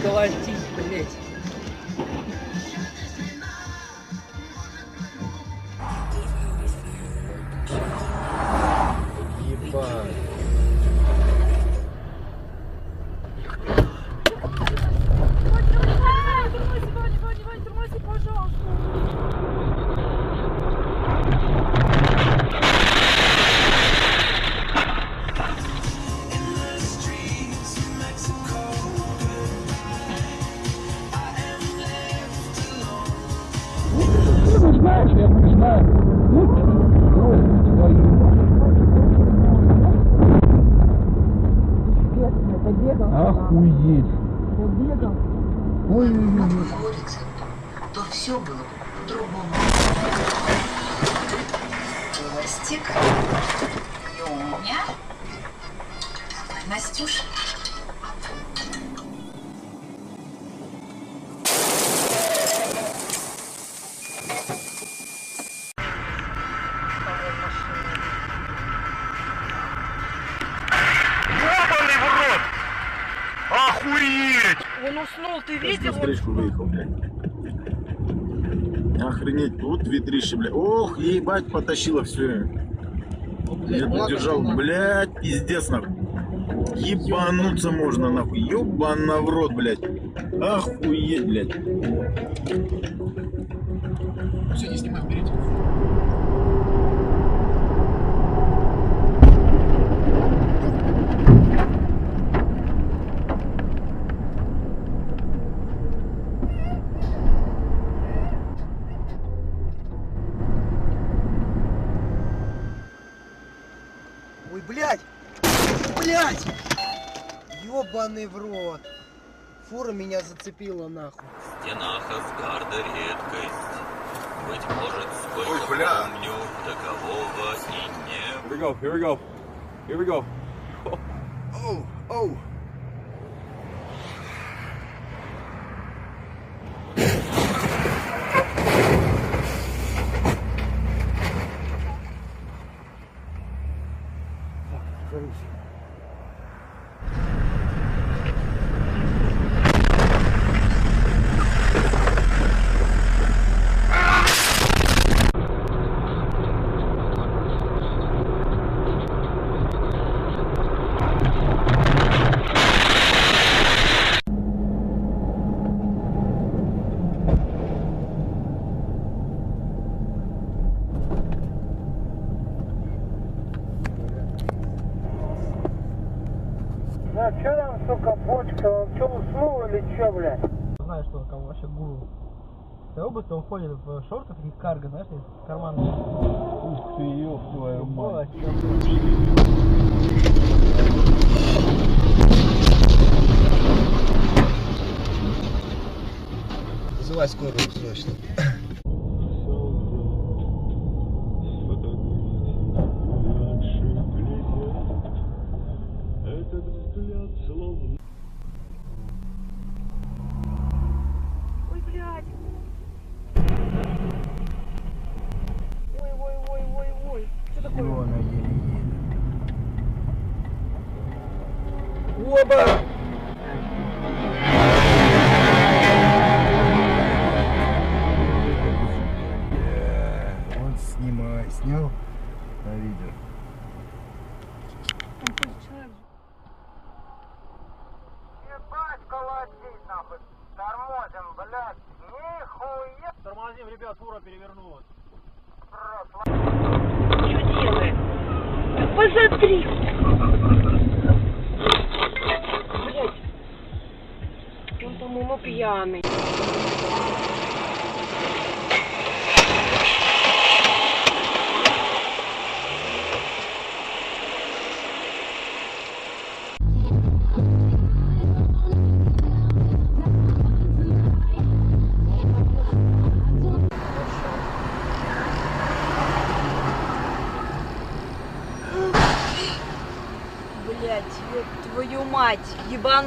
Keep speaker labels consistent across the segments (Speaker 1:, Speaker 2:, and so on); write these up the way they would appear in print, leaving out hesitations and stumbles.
Speaker 1: колотить, блядь. Ебать.
Speaker 2: Тормози, пожалуйста.
Speaker 3: Знаешь, я знаю. Охуеть.
Speaker 4: Ой-ой-ой. То все было по-другому. Костик. Лёня. Давай, Настюша.
Speaker 5: Ёбаный в рот! Охуеть!
Speaker 2: Он уснул, ты
Speaker 6: На
Speaker 2: видел?
Speaker 6: встречку выехал, блядь. Охренеть, тут ветрище, блядь. Ох, ебать, потащило все. Я держал, блядь, пиздец, нахуй. Ебануться можно, нахуй. Ёбана в рот, блядь. Охуеть, блядь.
Speaker 7: Все, не снимай, уберите.
Speaker 1: Ой, блядь! Блядь! Ёбаный в рот! Фура меня зацепила нахуй.
Speaker 8: В стенах Асгарда редкость. Быть может, сколько
Speaker 6: Ой, бля.
Speaker 8: помню, такового и не
Speaker 5: Here we go, here we go. Here we go.
Speaker 6: Оу, оу.
Speaker 3: Да, что там, сука, бочка? Он что, уснул или что, блядь?
Speaker 1: Знаю, что он кого вообще гуру. Да обычно он ходит в шортах и карго, знаешь, из кармана.
Speaker 3: Ух ты, ёб твою мать.
Speaker 1: Вызывай скорую срочно.
Speaker 2: Ой, блядь. Ой. Что такое?
Speaker 1: Она еле-еле. Оба!
Speaker 3: Вот снимай, снял на видео.
Speaker 2: Там какой-то человек.
Speaker 3: Ебать, колотить, нахуй. Тормозим, блядь. Нихуя.
Speaker 1: Тормозим, ребят, фура перевернулась.
Speaker 2: Что делает? Посмотри. Блядь. Он, по-моему, пьяный. Блядь, ёб твою мать, ебан.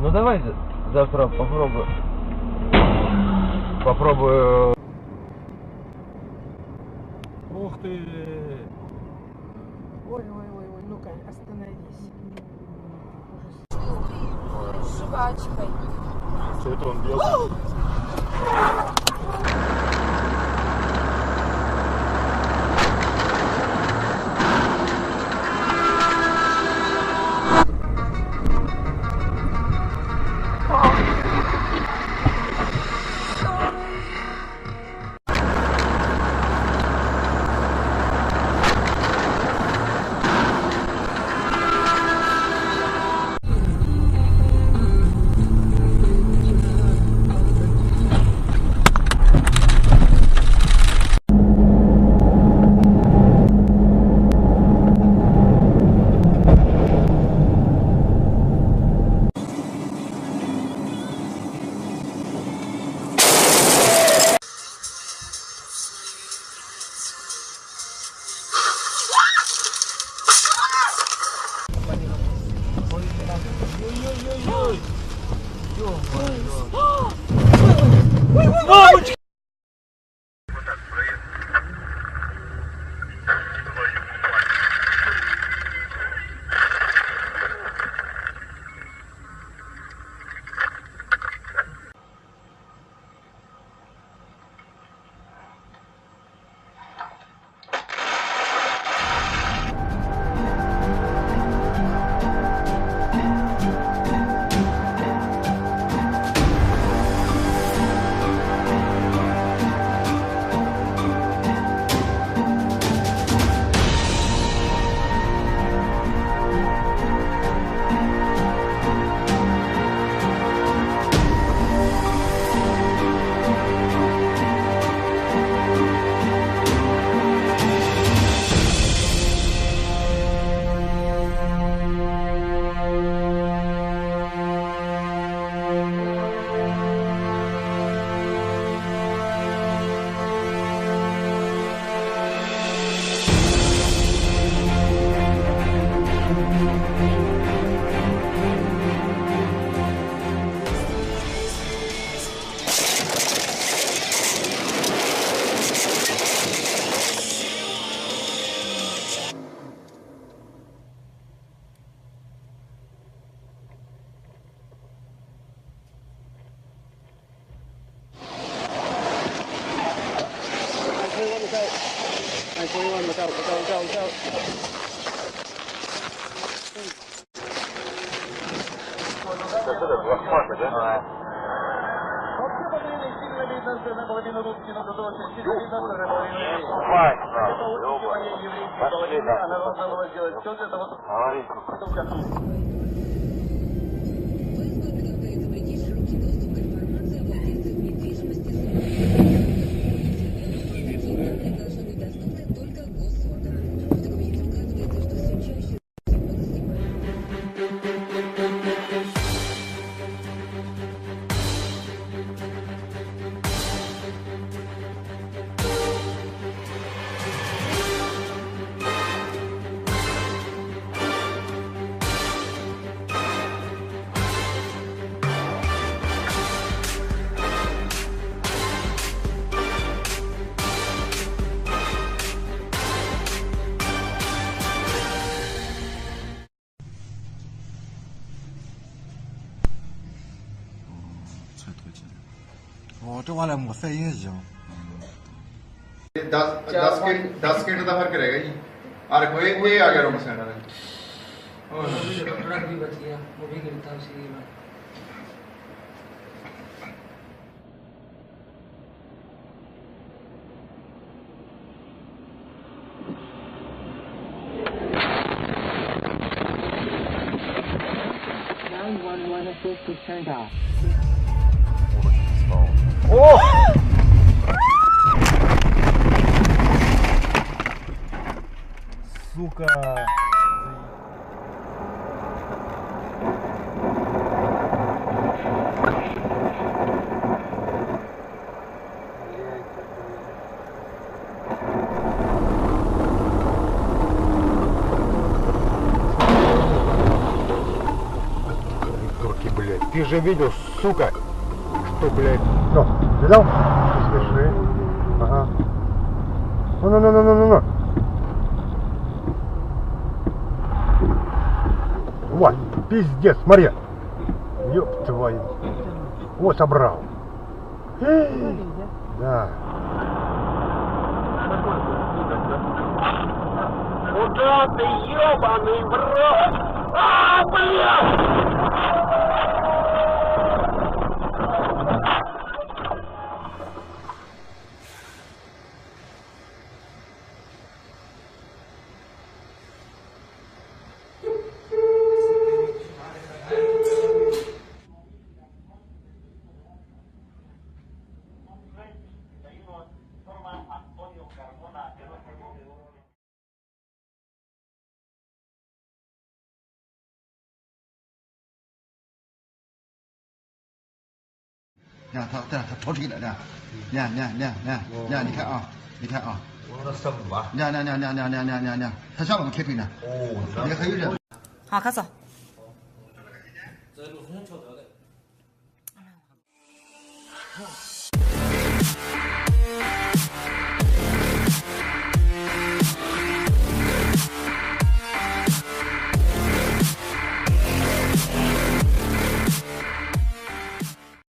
Speaker 9: Ну давай завтра попробую.
Speaker 1: Ух ты!
Speaker 2: Ой, ну-ка, остановись. С жвачкой.
Speaker 6: Что это он делает?
Speaker 1: 这完了没晒影响。
Speaker 10: 10 ਕਿੰਟ ਦਾ ਫਰਕ ਰਹੇਗਾ ਜੀ ਆ ਦੇਖੋ ਇਹ ਆ ਗਿਆ ਰੋਮ ਸੈਂਟਰ
Speaker 1: ट्रक भी बच गया वो भी गिरता उसी में Сука!
Speaker 6: Придурки, блядь.
Speaker 9: Ты же видел, сука, что, блядь.
Speaker 11: Ну, видел? Смеши. Ага. Ну. Вот, пиздец, смотри. Ёб твою. Вот, собрал. Да.
Speaker 3: Куда ты, ёбаный в рот? А, блядь!
Speaker 12: 他投出去了，你看啊，他下面开推呢，也还有人。
Speaker 2: 好，开始。
Speaker 1: 在路上瞧到的。